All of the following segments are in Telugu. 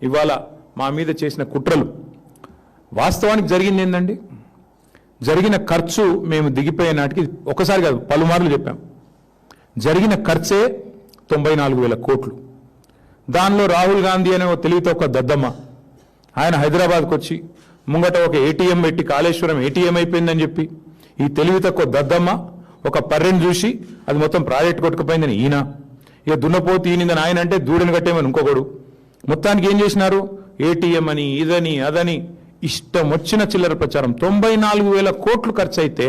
ఇవాళ మా మీద చేసిన కుట్రలు వాస్తవానికి జరిగింది ఏందండి? జరిగిన ఖర్చు మేము దిగిపోయే నాటికి ఒకసారి కాదు పలుమార్లు చెప్పాం. జరిగిన ఖర్చే 94,000 కోట్లు. దానిలో రాహుల్ గాంధీ అనే ఒక తెలివితో ఒక దద్దమ్మ ఆయన హైదరాబాద్కి వచ్చి ముంగట ఒక ఏటీఎం పెట్టి కాళేశ్వరం ఏటీఎం అయిపోయిందని చెప్పి ఈ తెలివి తక్కువ దద్దమ్మ ఒక పర్రెని చూసి అది మొత్తం ప్రాజెక్ట్ కొట్టుకుపోయిందని ఈయన ఇక దున్నపోతు ఈయనదని ఆయన అంటే దూడని కట్టేమని ఇంకొకడు మొత్తానికి ఏం చేసినారు? ఏటీఎం అని ఇదని అదని ఇష్టం వచ్చిన చిల్లర ప్రచారం. 94,000 కోట్లు ఖర్చు అయితే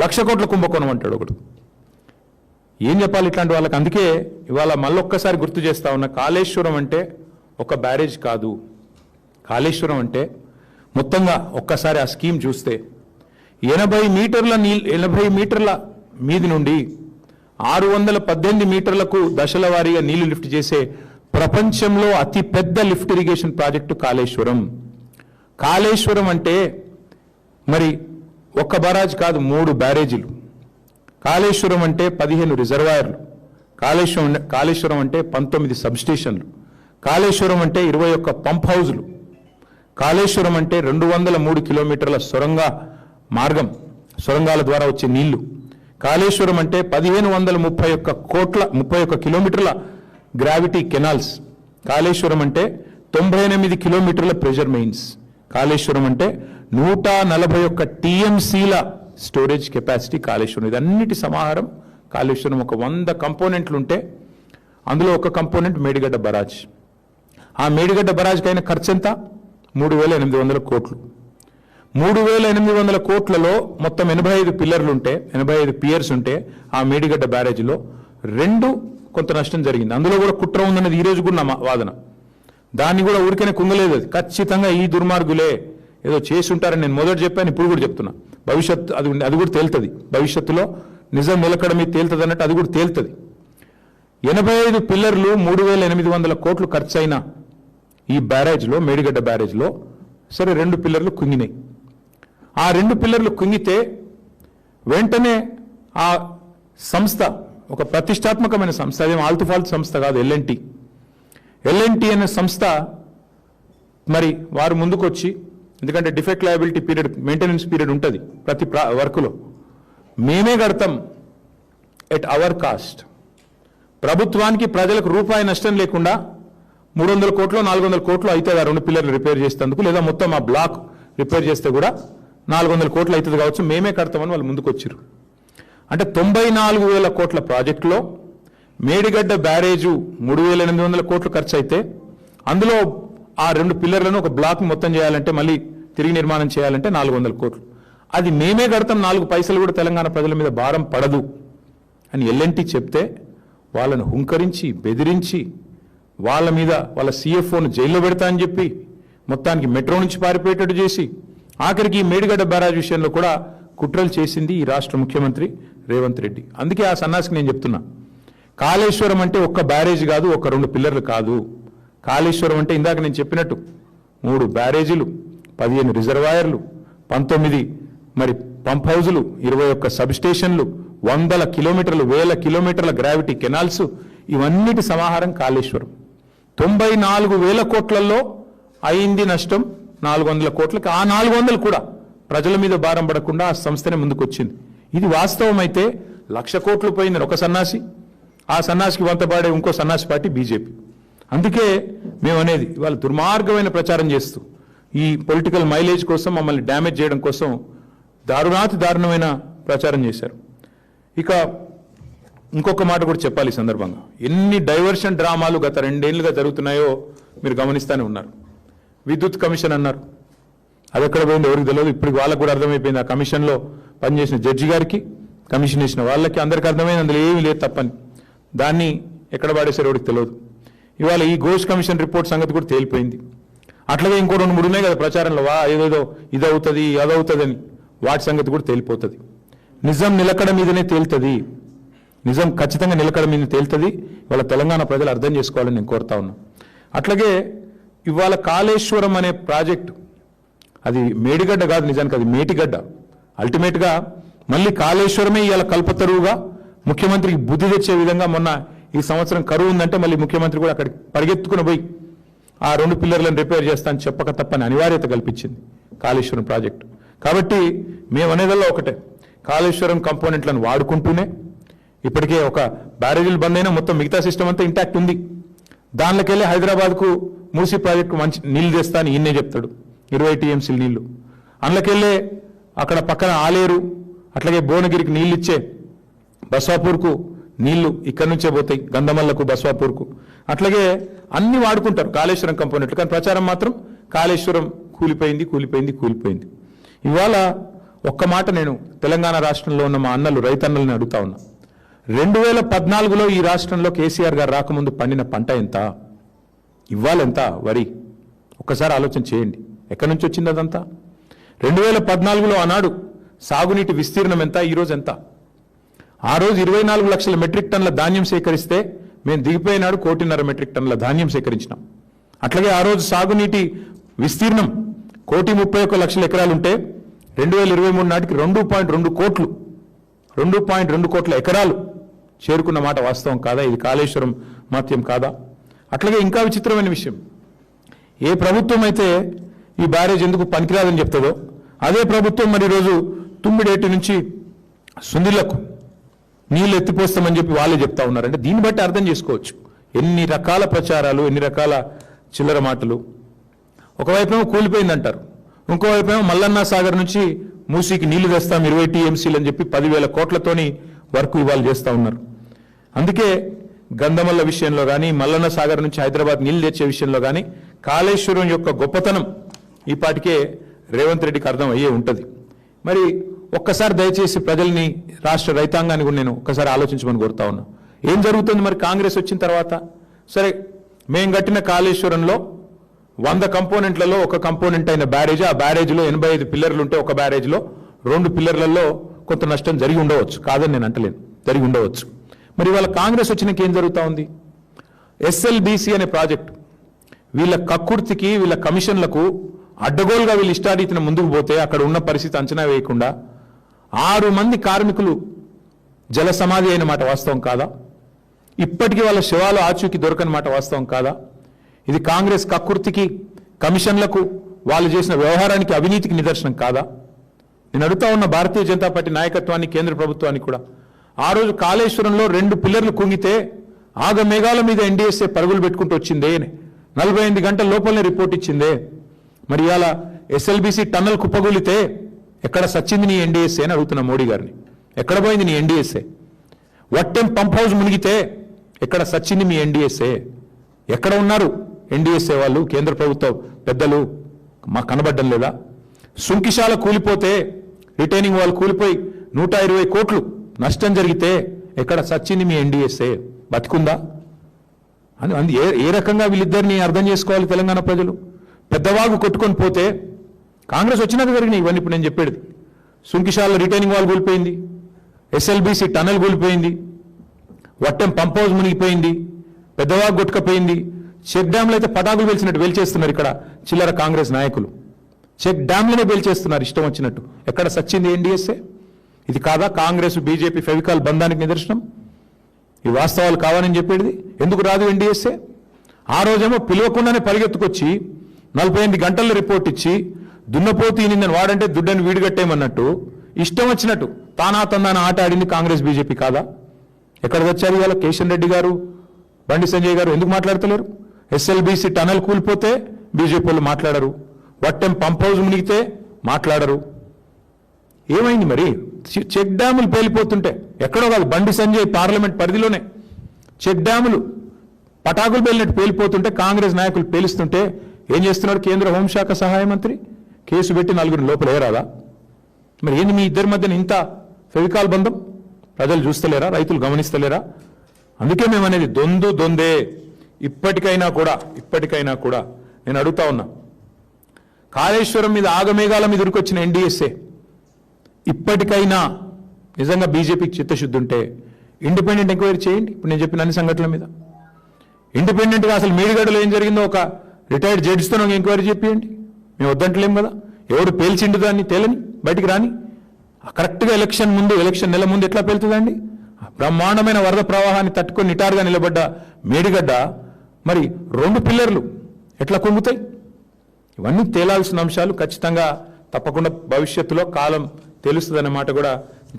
1,00,000 కోట్ల కుంభకోణం అంటాడు ఒకడు. ఏం చెప్పాలి ఇట్లాంటి వాళ్ళకి? అందుకే ఇవాళ మళ్ళొక్కసారి గుర్తు చేస్తా ఉన్నా, కాళేశ్వరం అంటే ఒక బ్యారేజ్ కాదు. కాళేశ్వరం అంటే మొత్తంగా ఒక్కసారి ఆ స్కీమ్ చూస్తే 80 మీటర్ల మీది నుండి 618 మీటర్లకు దశల వారీగా నీళ్లు లిఫ్ట్ చేసే ప్రపంచంలో అతి పెద్ద lift irrigation project Kaleshwaram. Kaleshwaram అంటే మరి ఒక్క బరాజ్ కాదు, 3 బ్యారేజీలు. కాళేశ్వరం అంటే 15 రిజర్వాయర్లు. కాళేశ్వరం అంటే 19 సబ్స్టేషన్లు. కాళేశ్వరం అంటే 21 పంప్ హౌజులు. కాళేశ్వరం అంటే 203 కిలోమీటర్ల సొరంగాల ద్వారా వచ్చే నీళ్లు. కాళేశ్వరం అంటే 1,531 కిలోమీటర్ల గ్రావిటీ కెనాల్స్. కాళేశ్వరం అంటే 98 కిలోమీటర్ల ప్రెషర్ మెయిన్స్. కాళేశ్వరం అంటే 141 టీఎంసీల స్టోరేజ్ కెపాసిటీ కాళేశ్వరం. ఇదన్నిటి సమాహారం కాళేశ్వరం. ఒక 100 కంపోనెంట్లు ఉంటే అందులో ఒక కంపోనెంట్ మేడిగడ్డ బరాజ్. ఆ మేడిగడ్డ బరాజ్కి అయిన ఖర్చు ఎంత? 3,800 కోట్లు. 3,800 కోట్లలో మొత్తం 85 పిల్లర్లు ఉంటే 85 పియర్స్ ఉంటే ఆ మేడిగడ్డ బ్యారేజ్లో 2 కొంత నష్టం జరిగింది. అందులో కూడా కుట్ర ఉందన్నది ఈ రోజు కూడా నా వాదన. దాన్ని కూడా ఊరికనే కుంగలేదు. అది ఖచ్చితంగా ఈ దుర్మార్గులే ఏదో చేసి ఉంటారని నేను మొదటి చెప్పాను, ఇప్పుడు కూడా చెప్తున్నా. భవిష్యత్తు అది కూడా తేలుతుంది. భవిష్యత్తులో నిజం నిలకడ మీద తేలుతుంది అన్నట్టు అది కూడా తేలుతుంది. 85 పిల్లర్లు 3,800 కోట్లు ఖర్చు అయిన ఈ బ్యారేజ్లో, మేడిగడ్డ బ్యారేజ్లో సరే 2 పిల్లర్లు కుంగినాయి. ఆ 2 పిల్లర్లు కుంగితే వెంటనే ఆ సంస్థ ఒక ప్రతిష్టాత్మకమైన సంస్థ, అదేం ఆల్తుఫాల్తు సంస్థ కాదు, ఎల్ఎన్టీ అనే సంస్థ మరి వారు ముందుకొచ్చి, ఎందుకంటే defect liability period, maintenance period ఉంటుంది ప్రతి వర్క్లో, మేమే కడతాం ఎట్ అవర్ కాస్ట్. ప్రభుత్వానికి ప్రజలకు రూపాయి నష్టం లేకుండా 300 కోట్లు 400 కోట్లు అవుతుంది ఆ 2 పిల్లర్లు రిపేర్ చేసేందుకు, లేదా మొత్తం ఆ బ్లాక్ రిపేర్ చేస్తే కూడా 400 కోట్లు అవుతుంది కావచ్చు, మేమే కడతామని వాళ్ళు ముందుకు వచ్చారు. అంటే 94,000 కోట్ల ప్రాజెక్టులో మేడిగడ్డ బ్యారేజు 3,800 కోట్లు ఖర్చు అయితే అందులో ఆ 2 పిల్లర్లను ఒక బ్లాక్ మొత్తం చేయాలంటే, మళ్ళీ తిరిగి నిర్మాణం చేయాలంటే 400 కోట్లు. అది మేమే కడతాం, 4 పైసలు కూడా తెలంగాణ ప్రజల మీద భారం పడదు అని ఎల్ఎన్టీ చెప్తే వాళ్ళను హుంకరించి బెదిరించి వాళ్ళ మీద వాళ్ళ CFOను జైల్లో పెడతా అని చెప్పి మొత్తానికి మెట్రో నుంచి పారిపోయేటట్టు చేసి ఆఖరికి ఈ మేడిగడ్డ బ్యారేజ్ విషయంలో కూడా కుట్రలు చేసింది ఈ రాష్ట్ర ముఖ్యమంత్రి రేవంత్ రెడ్డి. అందుకే ఆ సన్నాసికి నేను చెప్తున్నా, కాళేశ్వరం అంటే ఒక్క బ్యారేజ్ కాదు, ఒక 2 పిల్లర్లు కాదు. కాళేశ్వరం అంటే ఇందాక నేను చెప్పినట్టు 3 బ్యారేజీలు, 15 రిజర్వాయర్లు, 19 మరి పంప్ హౌజులు, 21 సబ్స్టేషన్లు, 100 కిలోమీటర్లు 1000 కిలోమీటర్ల గ్రావిటీ కెనాల్స్, ఇవన్నిటి సమాహారం కాళేశ్వరం. 94,000 కోట్లలో అయింది నష్టం 400 కోట్లకి. ఆ 400 కూడా ప్రజల మీద భారం పడకుండా ఆ సంస్థనే ముందుకు వచ్చింది. ఇది వాస్తవం అయితే 1,00,000 కోట్లు పోయిందని ఒక సన్నాసి, ఆ సన్నాసికి వంతపాడే ఇంకో సన్నాసి పార్టీ బీజేపీ. అందుకే మేము అనేది ఇవాళ దుర్మార్గమైన ప్రచారం చేస్తూ ఈ పొలిటికల్ మైలేజ్ కోసం మమ్మల్ని డ్యామేజ్ చేయడం కోసం దారుణమైన ప్రచారం చేశారు. ఇక ఇంకొక మాట కూడా చెప్పాలి ఈ సందర్భంగా, ఎన్ని డైవర్షన్ డ్రామాలు గత 2 ఏళ్లుగా జరుగుతున్నాయో మీరు గమనిస్తూనే ఉన్నారు. విద్యుత్ కమిషన్ అన్నారు, అది ఎక్కడ పోయింది ఎవరికి తెలియదు. ఇప్పుడు వాళ్ళకు కూడా అర్థమైపోయింది. ఆ కమిషన్లో పనిచేసిన జడ్జి గారికి, కమిషన్ వేసిన వాళ్ళకి అందరికీ అర్థమైంది అందులో ఏమీ లేదు తప్పని. దాన్ని ఎక్కడ పాడేశారో ఎవరికి తెలియదు. ఇవాళ ఈ ఘోష్ కమిషన్ రిపోర్ట్ సంగతి కూడా తేలిపోయింది. అట్లాగే ఇంకో 2-3 ఉన్నాయి కదా ప్రచారంలో, ఏదేదో ఇదవుతుంది అదవుతుందని, వాటి సంగతి కూడా తేలిపోతుంది. నిజం నిలకడ మీదనే తేలుతుంది. నిజం ఖచ్చితంగా నిలకడ మీద తేలుతుంది. ఇవాళ తెలంగాణ ప్రజలు అర్థం చేసుకోవాలని నేను కోరుతా ఉన్నా. అట్లాగే ఇవాళ కాళేశ్వరం అనే ప్రాజెక్టు అది మేడిగడ్డ కాదు, నిజానికి అది మేటిగడ్డ. అల్టిమేట్గా మళ్ళీ కాళేశ్వరమే ఇవాళ కల్పతరువుగా ముఖ్యమంత్రికి బుద్ధి తెచ్చే విధంగా మొన్న ఈ సంవత్సరం కరువు ఉందంటే మళ్ళీ ముఖ్యమంత్రి కూడా అక్కడికి పరిగెత్తుకుని పోయి ఆ 2 పిల్లర్లను రిపేర్ చేస్తాను చెప్పక తప్పని అనివార్యత కల్పించింది కాళేశ్వరం ప్రాజెక్టు. కాబట్టి మేము అనేదల్లా ఒకటే, కాళేశ్వరం కంపోనెంట్లను వాడుకుంటూనే ఇప్పటికే ఒక బ్యారేజీలు బంద్ అయినా మొత్తం మిగతా సిస్టమ్ అంతా ఇంటాక్ట్ ఉంది. దానిలోకెళ్ళి హైదరాబాద్కు మూసీ ప్రాజెక్టు మంచి నీళ్లు తెస్తా అని ఈయనే చెప్తాడు, 20 టీఎంసీలు నీళ్లు. అందులోకెళ్ళే అక్కడ పక్కన ఆలేరు అట్లాగే భువనగిరికి నీళ్ళు ఇచ్చే బస్వాపూర్కు నీళ్లు ఇక్కడి నుంచే పోతాయి, గంధమల్లకు బస్వాపూర్కు. అట్లాగే అన్ని వాడుకుంటారు కాళేశ్వరం కంపోనెంట్లు, కానీ ప్రచారం మాత్రం కాళేశ్వరం కూలిపోయింది కూలిపోయింది కూలిపోయింది. ఇవాళ ఒక్క మాట నేను తెలంగాణ రాష్ట్రంలో ఉన్న మా అన్నలు రైతన్నల్ని అడుగుతా ఉన్నా, 2014లో ఈ రాష్ట్రంలో కేసీఆర్ గారు రాకముందు పండిన పంట ఎంత, ఇవాళ ఎంత వరి? ఒక్కసారి ఆలోచన చేయండి, ఎక్కడి నుంచి వచ్చింది అదంతా? 2014లో ఆనాడు సాగునీటి విస్తీర్ణం ఎంత, ఈరోజు ఎంత? ఆ రోజు 24 లక్షల మెట్రిక్ టన్నుల ధాన్యం సేకరిస్తే మేము దిగిపోయినాడు 1.5 కోటి మెట్రిక్ టన్నుల ధాన్యం సేకరించినాం. అట్లాగే ఆ రోజు సాగునీటి విస్తీర్ణం 1,31 లక్షల ఎకరాలు ఉంటే 2023 నాటికి 2.2 కోట్ల ఎకరాలు చేరుకున్న మాట వాస్తవం కాదా? ఇది కాళేశ్వరం మహత్యం కాదా? అట్లాగే ఇంకా విచిత్రమైన విషయం, ఏ ప్రభుత్వం అయితే ఈ బ్యారేజ్ ఎందుకు పనికిరాదని చెప్తుందో అదే ప్రభుత్వం మరి ఈరోజు తుమ్మిడేటి నుంచి సుందిళ్లకు నీళ్ళు ఎత్తిపోస్తామని చెప్పి వాళ్ళే చెప్తా ఉన్నారంటే దీన్ని బట్టి అర్థం చేసుకోవచ్చు ఎన్ని రకాల ప్రచారాలు, ఎన్ని రకాల చిల్లర మాటలు. ఒకవైపేమో కూలిపోయిందంటారు, ఇంకోవైపేమో మల్లన్న సాగర్ నుంచి మూసీకి నీళ్లు తెస్తాం 20 టీఎంసీలు అని చెప్పి 10,000 కోట్లతోని వర్క్ ఇవాళ చేస్తూ ఉన్నారు. అందుకే గంధమల్ల విషయంలో కానీ, మల్లన్న సాగర్ నుంచి హైదరాబాద్ నీళ్లు తెచ్చే విషయంలో కానీ కాళేశ్వరం యొక్క గొప్పతనం ఈ పాటికే రేవంత్ రెడ్డికి అర్థం అయ్యే ఉంటుంది. మరి ఒక్కసారి దయచేసి ప్రజల్ని, రాష్ట్ర రైతాంగాన్ని కూడా నేను ఒక్కసారి ఆలోచించమని కోరుతా ఉన్నా. ఏం జరుగుతుంది మరి కాంగ్రెస్ వచ్చిన తర్వాత? సరే, మేం కట్టిన కాళేశ్వరంలో 100 కంపోనెంట్లలో ఒక కంపోనెంట్ అయిన బ్యారేజ్, ఆ బ్యారేజ్లో 85 పిల్లర్లు ఉంటే ఒక బ్యారేజ్లో 2 పిల్లర్లలో కొంత నష్టం జరిగి ఉండవచ్చు, కాదని నేను అంటలేను, జరిగి ఉండవచ్చు. మరి ఇవాళ కాంగ్రెస్ వచ్చినాక ఏం జరుగుతూ ఉంది? ఎస్ఎల్బీసీ అనే ప్రాజెక్టు వీళ్ళ కక్కుర్తికి, వీళ్ళ కమిషన్లకు అడ్డగోలుగా వీళ్ళు ఇష్టారీతిన ముందుకు పోతే అక్కడ ఉన్న పరిస్థితి అంచనా వేయకుండా 6 మంది కార్మికులు జల సమాధి అయిన మాట వాస్తవం కాదా? ఇప్పటికీ వాళ్ళ శవాలు ఆచూకీ దొరకని మాట వాస్తవం కాదా? ఇది కాంగ్రెస్ కక్కుర్తికి, కమిషన్లకు, వాళ్ళు చేసిన వ్యవహారానికి, అవినీతికి నిదర్శనం కాదా? నేను అడుగుతా ఉన్న భారతీయ జనతా పార్టీ నాయకత్వాన్ని, కేంద్ర ప్రభుత్వానికి కూడా, ఆ రోజు కాళేశ్వరంలో 2 పిల్లర్లు కుంగితే ఆగమేఘాల మీద ఎన్డీఎస్ఏ పరుగులు పెట్టుకుంటూ వచ్చిందే, 48 గంటల లోపలనే రిపోర్ట్ ఇచ్చిందే. మరి ఇవాళ ఎస్ఎల్బీసీ టన్నల్ కుప్పగూలితే ఎక్కడ సచ్చింది నీ ఎన్డీఎస్ఏ అని అడుగుతున్న మోడీ గారిని. ఎక్కడ పోయింది నీ ఎన్డీఎస్ఏ? వట్టెం పంప్ హౌస్ మునిగితే ఎక్కడ సచ్చింది మీ ఎన్డీఎస్ఏ? ఎక్కడ ఉన్నారు ఎన్డీఎస్ఏ వాళ్ళు, కేంద్ర ప్రభుత్వ పెద్దలు? మాకు కనబడ్డం లేదా? సుంకిశాల కూలిపోతే, రిటైనింగ్ వాళ్ళు కూలిపోయి 120 కోట్లు నష్టం జరిగితే ఎక్కడ సచ్చింది మీ ఎన్డీఎస్ఏ? బతికుందా? అని ఏ రకంగా వీళ్ళిద్దరిని అర్థం చేసుకోవాలి తెలంగాణ ప్రజలు? పెద్దవాగు కొట్టుకొని పోతే కాంగ్రెస్ వచ్చినాక జరిగినాయి ఇవన్నీ. ఇప్పుడు నేను చెప్పేది, సుంకిశాల రిటైనింగ్ వాల్ కూలిపోయింది, ఎస్ఎల్బీసీ టనల్ కూలిపోయింది, వట్టెం పంప్ హౌస్ మునిగిపోయింది, పెద్దవాగు కొట్టుకపోయింది, చెక్ డ్యాంలు అయితే పటాకులు పేల్చినట్టు పేల్చేస్తున్నారు ఇక్కడ చిల్లర కాంగ్రెస్ నాయకులు. చెక్ డ్యాంలనే పేల్చేస్తున్నారు ఇష్టం వచ్చినట్టు. ఎక్కడ సచ్చింది ఎన్డీఎస్ఏ? ఇది కాదా కాంగ్రెస్ బీజేపీ ఫెవికాల్ బంధానికి నిదర్శనం? ఈ వాస్తవాలు కావాలని చెప్పేది. ఎందుకు రాదు ఎన్డీఎస్ఏ? ఆ రోజేమో పిలవకుండానే పరిగెత్తుకొచ్చి 48 గంటల్లో రిపోర్ట్ ఇచ్చి దున్నపోతు నిందని వాడంటే దుడ్డని వీడిగట్టేయమన్నట్టు ఇష్టం వచ్చినట్టు తానా తందాన ఆట ఆడింది కాంగ్రెస్ బీజేపీ కాదా? ఎక్కడ వచ్చారు ఇవాళ కిషన్ రెడ్డి గారు, బండి సంజయ్ గారు? ఎందుకు మాట్లాడతలేరు? ఎస్ఎల్బీసీ టనల్ కూలిపోతే బీజేపీ వాళ్ళు మాట్లాడరు, వట్టెం పంప్ హౌస్ మునిగితే మాట్లాడరు. ఏమైంది మరి? చెక్ డ్యాములు పేలిపోతుంటే, ఎక్కడో కాదు బండి సంజయ్ పార్లమెంట్ పరిధిలోనే చెక్ డ్యాములు పటాకులు పేలినట్టు పేలిపోతుంటే కాంగ్రెస్ నాయకులు పేలుస్తుంటే ఏం చేస్తున్నాడు కేంద్ర హోంశాఖ సహాయ మంత్రి? కేసు పెట్టి 4 లోపల ఏరాదా? మరి ఏంది మీ ఇద్దరి మధ్యన ఇంత ఫెవికాల్ బంధం? ప్రజలు చూస్తలేరా? రైతులు గమనిస్తలేరా? అందుకే మేము అనేది దొందే. ఇప్పటికైనా కూడా నేను అడుగుతా ఉన్నా, కాళేశ్వరం మీద ఆగమేఘాల మీద ఉరికొచ్చిన ఎన్డీఎస్ఏ ఇప్పటికైనా నిజంగా బీజేపీకి చిత్తశుద్ధి ఉంటే ఇండిపెండెంట్ ఎంక్వైరీ చేయండి. ఇప్పుడు నేను చెప్పిన అన్ని సంఘటనల మీద ఇండిపెండెంట్గా అసలు మేడిగడ్డలో ఏం జరిగిందో ఒక రిటైర్డ్ జడ్జితో ఎంక్వైరీ చెప్పేయండి. మేము వద్దంటలేం కదా. ఎవడు పేల్చిండు దాన్ని తేలని, బయటికి రాని. కరెక్ట్గా ఎలక్షన్ నెల ముందు ఎట్లా పేలుతుందండి? బ్రహ్మాండమైన వరద ప్రవాహాన్ని తట్టుకొని నిటారుగా నిలబడ్డ మేడిగడ్డ మరి 2 పిల్లర్లు ఎట్లా కుంగుతాయి? ఇవన్నీ తేలాల్సిన అంశాలు. ఖచ్చితంగా తప్పకుండా భవిష్యత్తులో కాలం తెలుస్తుందన్న మాట కూడా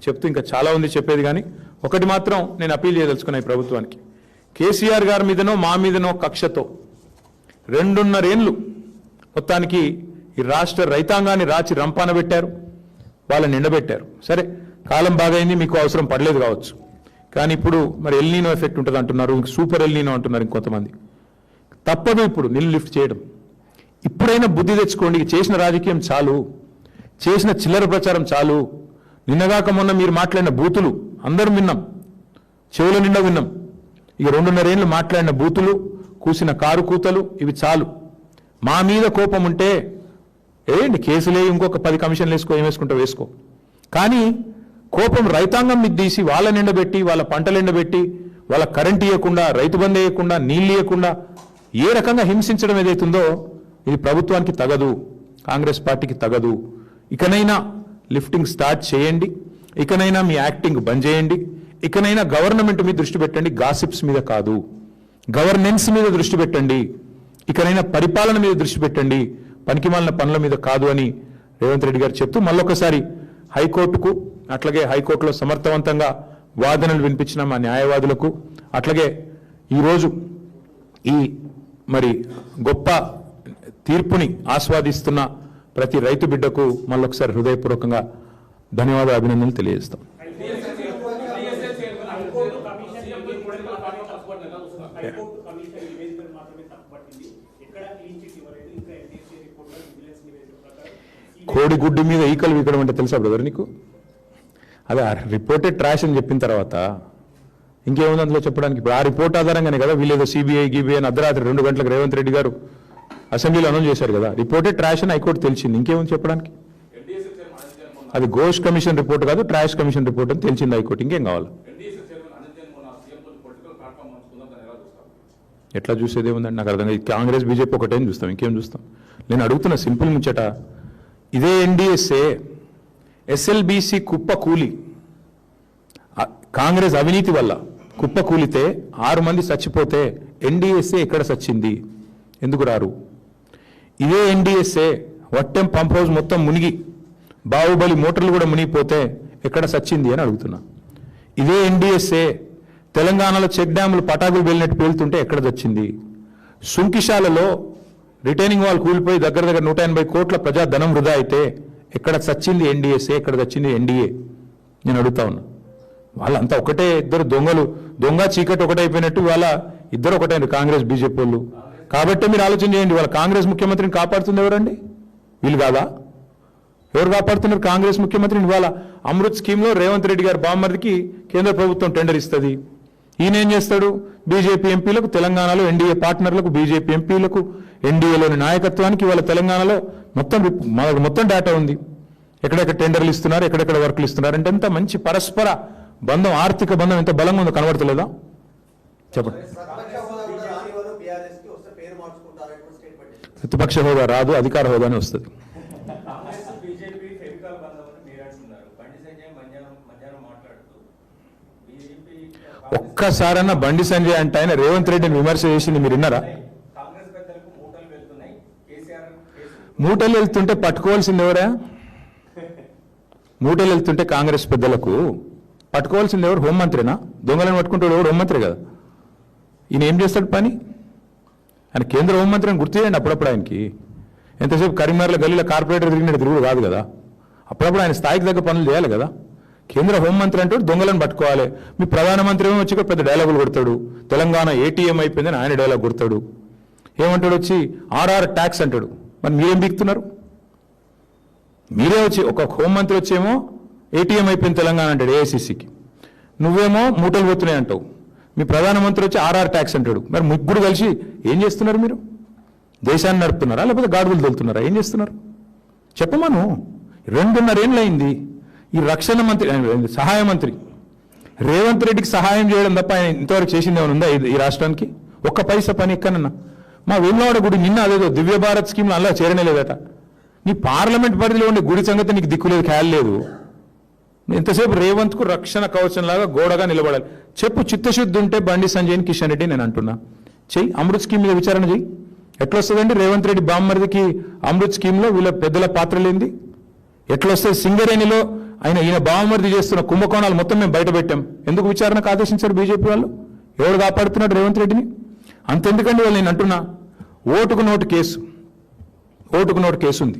చెప్తూ ఇంకా చాలా ఉంది చెప్పేది. కానీ ఒకటి మాత్రం నేను అప్పీల్ చేయదలుచుకున్నా ఈ ప్రభుత్వానికి, కేసీఆర్ గారి మీదనో మా మీదనో కక్షతో 2.5 ఏళ్ళు మొత్తానికి ఈ రాష్ట్ర రైతాంగాన్ని రాచి రంపాన పెట్టారు, వాళ్ళని ఎండబెట్టారు. సరే, కాలం బాగైంది, మీకు అవసరం పడలేదు కావచ్చు. కానీ ఇప్పుడు మరి ఎల్నీనో ఎఫెక్ట్ ఉంటుంది అంటున్నారు, సూపర్ ఎల్నీనో అంటున్నారు ఇంకొంతమంది. తప్పదు ఇప్పుడు నీళ్ళు లిఫ్ట్ చేయడం. ఇప్పుడైనా బుద్ధి తెచ్చుకోండి. చేసిన రాజకీయం చాలు, చేసిన చిల్లర ప్రచారం చాలు. నిన్నగాక మొన్న మీరు మాట్లాడిన బూతులు అందరం విన్నాం, చెవుల నిండా విన్నాం. ఇక 2.5 ఏళ్ళు మాట్లాడిన బూతులు, కూసిన కారు కూతలు ఇవి చాలు. మా మీద కోపం ఉంటే ఏంటి కేసులే, ఇంకొక 10 కమిషన్లు వేసుకో, ఏం వేసుకుంటా వేసుకో. కానీ కోపం రైతాంగం మీద తీసి వాళ్ళని ఎండబెట్టి, వాళ్ళ పంటలు ఎండబెట్టి, వాళ్ళ కరెంట్ ఇవ్వకుండా, రైతు బంద్ వేయకుండా, నీళ్ళు ఇవ్వకుండా ఏ రకంగా హింసించడం ఏదైతుందో ఇది ప్రభుత్వానికి తగదు, కాంగ్రెస్ పార్టీకి తగదు. ఇకనైనా లిఫ్టింగ్ స్టార్ట్ చేయండి, ఇకనైనా మీ యాక్టింగ్ బంద్ చేయండి, ఇకనైనా గవర్నమెంట్ మీద దృష్టి పెట్టండి, గాసిప్స్ మీద కాదు. గవర్నెన్స్ మీద దృష్టి పెట్టండి, ఇకనైనా పరిపాలన మీద దృష్టి పెట్టండి, పనికిమాలిన పనుల మీద కాదు అని రేవంత్ రెడ్డి గారు చెప్తూ మళ్ళొకసారి హైకోర్టుకు, అట్లాగే హైకోర్టులో సమర్థవంతంగా వాదనలు వినిపించిన మా న్యాయవాదులకు, అట్లాగే ఈరోజు ఈ మరి గొప్ప తీర్పుని ఆస్వాదిస్తున్న ప్రతి రైతు బిడ్డకు మళ్ళొకసారి హృదయపూర్వకంగా ధన్యవాదాలు, అభినందనలు తెలియజేస్తాం. కోడిగుడ్డు మీద ఈకలు వీకడం అంటే తెలుసా బ్రదర్ నీకు? అదే రిపోర్టెడ్ ట్రాష్ అని చెప్పిన తర్వాత ఇంకేముంది అందులో చెప్పడానికి? ఇప్పుడు ఆ రిపోర్ట్ ఆధారంగానే కదా వీళ్ళేదో సిబిఐ గీబీఐ అని అర్ధరాత్రి 2 గంటలకు రేవంత్ రెడ్డి గారు అసెంబ్లీలో అనౌన్స్ చేశారు కదా. రిపోర్టెడ్ ట్రాష్ అని హైకోర్టు తెలిసింది, ఇంకేముంది చెప్పడానికి? అది ఘోష్ కమిషన్ రిపోర్ట్ కాదు, ట్రాష్ కమిషన్ రిపోర్ట్ అని తెలిసింది హైకోర్టు. ఇంకేం కావాలి? ఎట్లా చూసేది ఏముందండి నాకు అర్థం కాదు. కాంగ్రెస్ బీజేపీ ఒకటేం చూస్తాం, ఇంకేం చూస్తాం? నేను అడుగుతున్న సింపుల్ ముచ్చట, ఇదే ఎన్డీఎస్ఏ ఎస్ఎల్బీసీ కుప్ప కూలి, కాంగ్రెస్ అవినీతి వల్ల కుప్ప కూలితే 6 మంది చచ్చిపోతే ఎన్డీఎస్ఏ ఎక్కడ చచ్చింది? ఎందుకు రారు? ఇదే ఎన్డీఎస్ఏ వట్టెం పంప్ హౌస్ మొత్తం మునిగి బాహుబలి మోటార్లు కూడా మునిగిపోతే ఎక్కడ చచ్చింది అని అడుగుతున్నా. ఇదే ఎన్డీఎస్ఏ తెలంగాణలో చెక్ డ్యాములు పటాకులు వెళ్ళినట్టు పేలుతుంటే ఎక్కడ చచ్చింది? సుంకిశాలలో రిటైనింగ్ వాల్ కూలిపోయి దగ్గర 180 కోట్ల ప్రజా ధనం వృధా అయితే ఎక్కడ చచ్చింది ఎన్డీఎస్ఏ, ఎక్కడ చచ్చింది ఎన్డీఏ? నేను అడుగుతా ఉన్నా. వాళ్ళంతా ఒకటే, ఇద్దరు దొంగలు, దొంగ చీకటి ఒకటైపోయినట్టు వాళ్ళ ఇద్దరు ఒకటైంది కాంగ్రెస్ బీజేపీ వాళ్ళు. కాబట్టి మీరు ఆలోచన చేయండి, వాళ్ళ కాంగ్రెస్ ముఖ్యమంత్రిని కాపాడుతుంది ఎవరండి? వీళ్ళు కాదా? ఎవరు కాపాడుతున్నారు కాంగ్రెస్ ముఖ్యమంత్రిని? ఇవాళ అమృత్ స్కీమ్లో రేవంత్ రెడ్డి గారి బామ్మర్దికి కేంద్ర ప్రభుత్వం టెండర్ ఇస్తుంది. ఈయన ఏం చేస్తాడు? బీజేపీ ఎంపీలకు, తెలంగాణలో ఎన్డీఏ పార్ట్నర్లకు, బీజేపీ ఎంపీలకు, ఎన్డీఏలోని నాయకత్వానికి వాళ్ళ తెలంగాణలో మొత్తం డేటా ఉంది. ఎక్కడెక్కడ టెండర్లు ఇస్తున్నారు, ఎక్కడెక్కడ వర్క్లు ఇస్తున్నారు అంటే ఎంత మంచి పరస్పర బంధం, ఆర్థిక బంధం ఎంత బలంగా ఉందో కనబడతలేదా? చెప్పండి. ప్రతిపక్ష హోదా రాదు, అధికార హోదానే వస్తుంది. ఒక్కసారన్నా బండి సంజయ్ అంటే ఆయన రేవంత్ రెడ్డిని విమర్శ చేసింది మీరు విన్నారా? మూటలు వెళ్తుంటే పట్టుకోవాల్సింది ఎవరా? మూటలు వెళ్తుంటే కాంగ్రెస్ పెద్దలకు పట్టుకోవాల్సింది ఎవరు? హోంమంత్రినా? దొంగలను పట్టుకుంటాడు ఎవరు? హోంమంత్రి కదా. ఈయన ఏం చేస్తాడు పని? ఆయన కేంద్ర హోంమంత్రి అని గుర్తు చేయండి అప్పుడప్పుడు. ఆయనకి ఎంతసేపు కరీంనగర్లో గల్లీలో కార్పొరేటర్ తిరిగినట్టు తిరుగుడు కాదు కదా. అప్పుడప్పుడు ఆయన స్థాయికి దగ్గర పనులు చేయాలి కదా. కేంద్ర హోంమంత్రి అంటూ దొంగలను పట్టుకోవాలి. మీ ప్రధానమంత్రి ఏమో వచ్చి పెద్ద డైలాగులు కొడతాడు, తెలంగాణ ఏటీఎం అయిపోయిందని ఆయన డైలాగ్ కొడతాడు. ఏమంటాడు వచ్చి ఆర్ఆర్ ట్యాక్స్ అంటాడు. మరి మీరేం బిగుతున్నారు? మీరే వచ్చి ఒక హోంమంత్రి వచ్చేమో ఏటీఎం అయిపోయింది తెలంగాణ అంటాడు ఏఐసిసికి, నువ్వేమో మూటలు పోతున్నాయి అంటావు. మీ ప్రధానమంత్రి వచ్చి ఆర్ఆర్ ట్యాక్స్ అంటాడు. మరి ముగ్గురు కలిసి ఏం చేస్తున్నారు? మీరు దేశాన్ని నడుపుతున్నారా లేకపోతే గాడుగులు తోలుతున్నారా? ఏం చేస్తున్నారు చెప్పమను. 2.5 ఏళ్ళు అయింది. ఈ రక్షణ మంత్రి, సహాయ మంత్రి రేవంత్ రెడ్డికి సహాయం చేయడం తప్ప ఆయన ఇంతవరకు చేసింది ఏమైనా ఉందా ఈ రాష్ట్రానికి? ఒక్క పైసా పని ఎక్కడన్నా? మా వేములవాడ గుడి నిన్న అదేదో దివ్య భారత్ స్కీమ్లో అలా చేరనే లేదట. నీ పార్లమెంట్ పరిధిలో ఉండే గుడి సంగతి నీకు దిక్కులేదు, ఖయాల్ లేదు. ఎంతసేపు రేవంత్కు రక్షణ కవచంలాగా గోడగా నిలబడాలి. చెప్పు, చిత్తశుద్ధి ఉంటే బండి సంజయ్ని, కిషన్ రెడ్డి నేను అంటున్నా చెయ్యి. అమృత్ స్కీమ్ మీద విచారణ చెయ్యి. ఎట్లా వస్తుందండి రేవంత్ రెడ్డి బామ్మర్దికి అమృత్ స్కీమ్లో వీళ్ళ పెద్దల పాత్ర లేనిది? ఎట్లా వస్తుంది సింగరేణిలో ఈయన బామ్మర్ది చేస్తున్న కుంభకోణాలు మొత్తం మేము బయట పెట్టాం, ఎందుకు విచారణకు ఆదేశించారు బీజేపీ వాళ్ళు? ఎవరు కాపాడుతున్నాడు రేవంత్ రెడ్డిని? అంతెందుకండి వాళ్ళు, నేను అంటున్నా ఓటుకు నోటు కేసు ఉంది,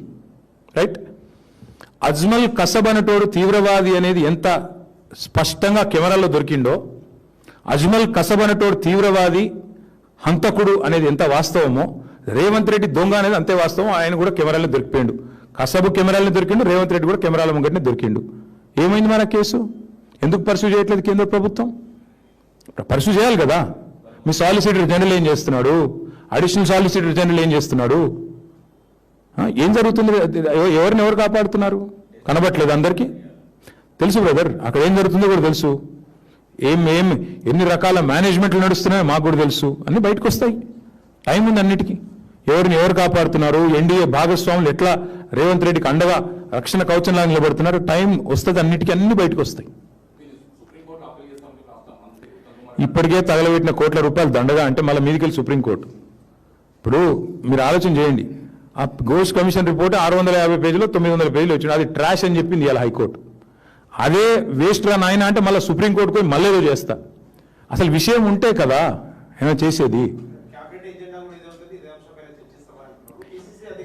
రైట్? అజ్మల్ కసబ్ అనేటోడు తీవ్రవాది అనేది ఎంత స్పష్టంగా కెమెరాల్లో దొరికిండో, అజ్మల్ కసబ్ అనేటోడు తీవ్రవాది హంతకుడు అనేది ఎంత వాస్తవమో, రేవంత్ రెడ్డి దొంగ అనేది అంతే వాస్తవం. ఆయన కూడా కెమెరాలో దొరికిపోయాడు, కసబు కెమెరాలో దొరికిండు, రేవంత్ రెడ్డి కూడా కెమెరాల ముంగటనే దొరికిండు. ఏమైంది మన కేసు? ఎందుకు పర్సూ చేయట్లేదు కేంద్ర ప్రభుత్వం? పర్సూ చేయాలి కదా. మీ సాలిసిటర్ జనరల్ ఏం చేస్తున్నాడు? అడిషనల్ సాలిసిటర్ జనరల్ ఏం చేస్తున్నాడు? ఏం జరుగుతుంది? ఎవరు కాపాడుతున్నారు? కనబట్లేదు అందరికీ? తెలుసు బ్రదర్, అక్కడ ఏం జరుగుతుందో కూడా తెలుసు. ఎన్ని రకాల మేనేజ్మెంట్లు నడుస్తున్నాయో మాకు కూడా తెలుసు. అన్ని బయటకు వస్తాయి, టైం ఉంది అన్నిటికీ. ఎవరు కాపాడుతున్నారు, ఎన్డీఏ భాగస్వాములు ఎట్లా రేవంత్ రెడ్డికి అండగా రక్షణ కవచంలా నిలబడుతున్నారు, టైం వస్తుంది, అన్నిటికీ అన్ని బయటకు వస్తాయి. ఇప్పటికే తగలబెట్టిన కోట్ల రూపాయలు దండగా అంటే మళ్ళీ మీదికెళ్ళి సుప్రీంకోర్టు. ఇప్పుడు మీరు ఆలోచన చేయండి, ఆ ఘోష్ కమిషన్ రిపోర్ట్ 650 పేజీలో 900 పేజీలు వచ్చింది, అది ట్రాష్ అని చెప్పింది ఇవాళ హైకోర్టు. అదే వేస్ట్ రా నాయన అంటే మళ్ళీ సుప్రీంకోర్టుకు పోయి మళ్ళీ ఏదో చేస్తా. అసలు విషయం ఉంటే కదా ఏమైనా చేసేది.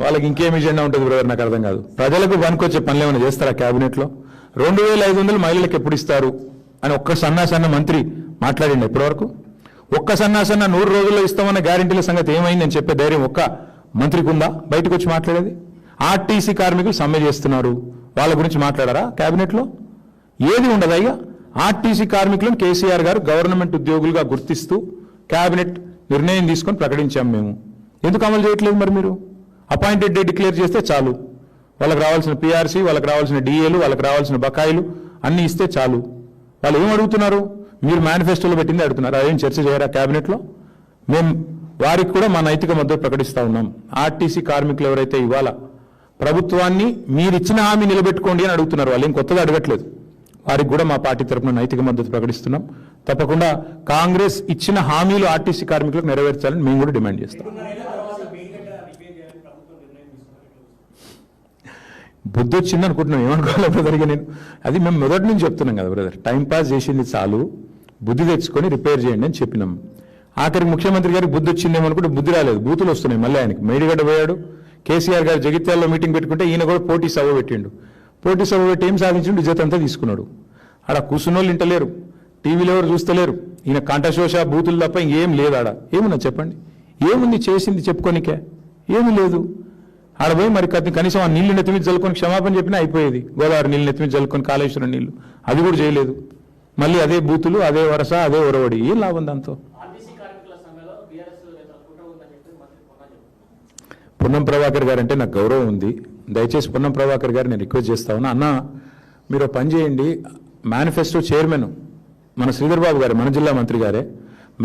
వాళ్ళకి ఇంకేం ఎజెండా ఉంటుంది బ్రదర్, నాకు అర్థం కాదు. ప్రజలకు పనికొచ్చే పనులు ఏమైనా చేస్తారా క్యాబినెట్లో? 2500 మహిళలకు ఎప్పుడు ఇస్తారు అని ఒక్క సన్న మంత్రి మాట్లాడిండి ఇప్పటివరకు? ఒక్క సన్న 100 రోజుల్లో ఇస్తామన్న గ్యారెంటీల సంగతి ఏమైంది అని చెప్పే ధైర్యం ఒక్క మంత్రికి ఉందా బయటకు వచ్చి మాట్లాడేది? ఆర్టీసీ కార్మికులు సమ్మె చేస్తున్నారు, వాళ్ళ గురించి మాట్లాడారా క్యాబినెట్లో? ఏది ఉండదు అయ్యా. ఆర్టీసీ కార్మికులను కేసీఆర్ గారు గవర్నమెంట్ ఉద్యోగులుగా గుర్తిస్తూ క్యాబినెట్ నిర్ణయం తీసుకొని ప్రకటించాం మేము. ఎందుకు అమలు చేయట్లేదు మరి మీరు? అపాయింటెడ్ డే డిక్లేర్ చేస్తే చాలు, వాళ్ళకి రావాల్సిన పీఆర్సీ, వాళ్ళకి రావాల్సిన డిఏలు, వాళ్ళకి రావాల్సిన బకాయిలు అన్నీ ఇస్తే చాలు. వాళ్ళు ఏం అడుగుతున్నారు? మీరు మేనిఫెస్టోలో పెట్టింది అడుగుతున్నారు. అదేం చర్చ చేయరా క్యాబినెట్లో? మేము వారికి కూడా మా నైతిక మద్దతు ప్రకటిస్తూ ఉన్నాం. ఆర్టీసీ కార్మికులు ఎవరైతే ఇవాళ ప్రభుత్వాన్ని మీరు ఇచ్చిన హామీ నిలబెట్టుకోండి అని అడుగుతున్నారు, వాళ్ళు ఏం కొత్తగా అడగట్లేదు. వారికి కూడా మా పార్టీ తరఫున నైతిక మద్దతు ప్రకటిస్తున్నాం. తప్పకుండా కాంగ్రెస్ ఇచ్చిన హామీలు ఆర్టీసీ కార్మికులకు నెరవేర్చాలని మేము కూడా డిమాండ్ చేస్తాం. బుద్ధి వచ్చింది అనుకుంటున్నాం, ఏమనుకోవాలి బ్రదర్? నేను అది మేము మొదటి నుంచి చెప్తున్నాం కదా బ్రదర్, టైంపాస్ చేసింది చాలు, బుద్ధి తెచ్చుకొని రిపేర్ చేయండి అని చెప్పినాం. ఆఖరికి ముఖ్యమంత్రి గారికి బుద్ధి వచ్చిందేమనుకుంటే బుద్ధి రాలేదు, బూతులు వస్తున్నాయి మళ్ళీ ఆయనకి. మేడిగడ్డ పోయాడు, కేసీఆర్ గారు జగిత్యాలలో మీటింగ్ పెట్టుకుంటే ఈయన కూడా పోటీ సభ పెట్టిండు. పోటీ సభ పెట్టి ఏం సాధించిండు? ఇజ్జత్ అంతా తీసుకున్నాడు. ఆడ కూర్చున్నోళ్ళు ఇంటలేరు, టీవీలో ఎవరు చూస్తలేరు, ఈయన కంఠశోష బూతులు తప్ప ఇంకేం లేదు ఆడ. ఏమున్నా చెప్పండి, ఏముంది చేసింది చెప్పుకోనికే? ఏమీ లేదు. ఆడ పోయి మరి కనీసం ఆ నీళ్లు నెత్తిమీద జల్లుకొని క్షమాపణ చెప్పినా అయిపోయేది. గోదావరి నీళ్ళు నెత్తిమీద జల్లుకొని కాళేశ్వరం నీళ్లు, అది కూడా చేయలేదు. మళ్ళీ అదే బూతులు, అదే వరస, అదే ఒరవడి. ఏం లాభం దాంతో? పొన్నం ప్రభాకర్ గారు అంటే నాకు గౌరవం ఉంది, దయచేసి పొన్నం ప్రభాకర్ గారు నేను రిక్వెస్ట్ చేస్తా ఉన్నా, అన్న మీరు పని చేయండి. మేనిఫెస్టో చైర్మన్ మన శ్రీధర్ బాబు గారు, మన జిల్లా మంత్రి గారే,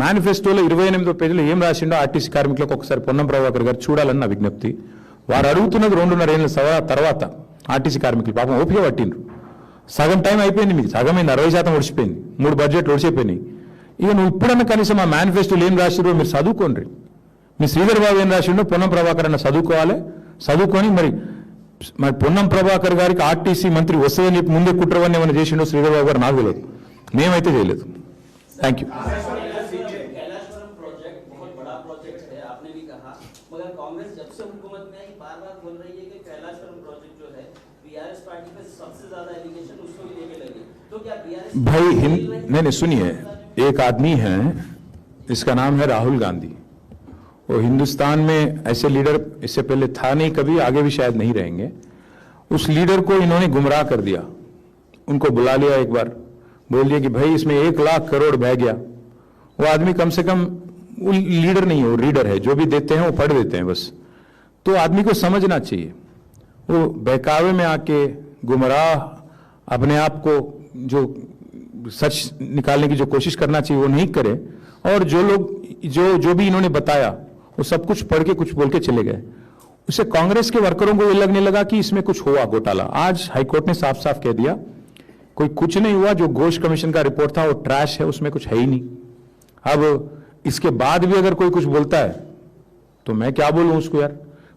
మేనిఫెస్టోలో 28వ పేజీలో ఏం రాసిండో ఆర్టీసీ కార్మికులకు ఒకసారి పొన్నం ప్రభాకర్ గారు చూడాలని నా విజ్ఞప్తి. వారు అడుగుతున్నది 2.5 ఏళ్ళ తర్వాత ఆర్టీసీ కార్మికులు పాపం ఓపిక పట్టిండ్రు. సగం టైం అయిపోయింది, మీకు సగమైంది, 60% ఒడిచిపోయింది, 3 బడ్జెట్లు ఒడిచిపోయినాయి. ఇక నువ్వు ఇప్పుడన్నా కనీసం ఆ మేనిఫెస్టోలు ఏం రాసిరో మీరు చదువుకోండి. మీ శ్రీధర్ బాబు ఏం రాసిండో పొన్నం ప్రభాకర్ అన్న చదువుకోవాలి. చదువుకొని మరి పొన్నం ప్రభాకర్ గారికి ఆర్టీసీ మంత్రి వస్తుందని చెప్పి ముందే కుట్రవన్నీ ఏమైనా చేసిండో శ్రీధర్ బాబు గారు నాకు తెలియదు, మేమైతే చేయలేదు. Thank you. भाई नहीं सुनिए, एक आदमी है, इसका नाम है राहुल गांधी. वो हिंदुस्तान में ऐसे लीडर इससे पहले था नहीं कभी, आगे भी शायद नहीं रहेंगे. उस लीडर को इन्होंने गुमराह कर दिया. उनको बुला लिया एक बार, बोल दिया कि भाई इसमें 1 लाख करोड़ बह गया. वो आदमी कम से कम वो लीडर नहीं है, वो रीडर है, जो भी देते हैं वो पढ़ देते हैं बस. तो आदमी को समझना चाहिए, वो बहकावे में आके गुमराह अपने आप को जो सच निकालने की जो कोशिश करना चाहिए वो नहीं करे. और जो लोग जो भी इन्होंने बताया वो सब कुछ पढ़ के कुछ बोल के चले गए. उससे कांग्रेस के वर्करों को ये लगने लगा कि इसमें कुछ हुआ घोटाला. आज हाईकोर्ट ने साफ साफ कह दिया कोई कुछ नहीं हुआ. जो घोष कमीशन का रिपोर्ट था वो ट्रैश है, उसमें कुछ है ही नहीं. अब इसके बाद भी अगर कोई कुछ बोलता है तो मैं क्या बोलूं उसको यार।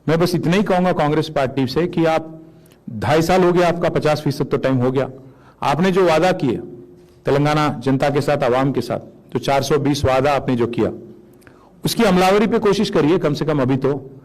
मैं बस इतना ही कहूंगा कांग्रेस पार्टी से कि आप 2.5 साल हो गया, आपका 50% तो टाइम हो गया। आपने जो वादा किए तेलंगाना जनता के साथ, आवाम के साथ, जो 420 वादा आपने जो किया, उसकी अमलावरी पे कोशिश करिए कम से कम अभी तो।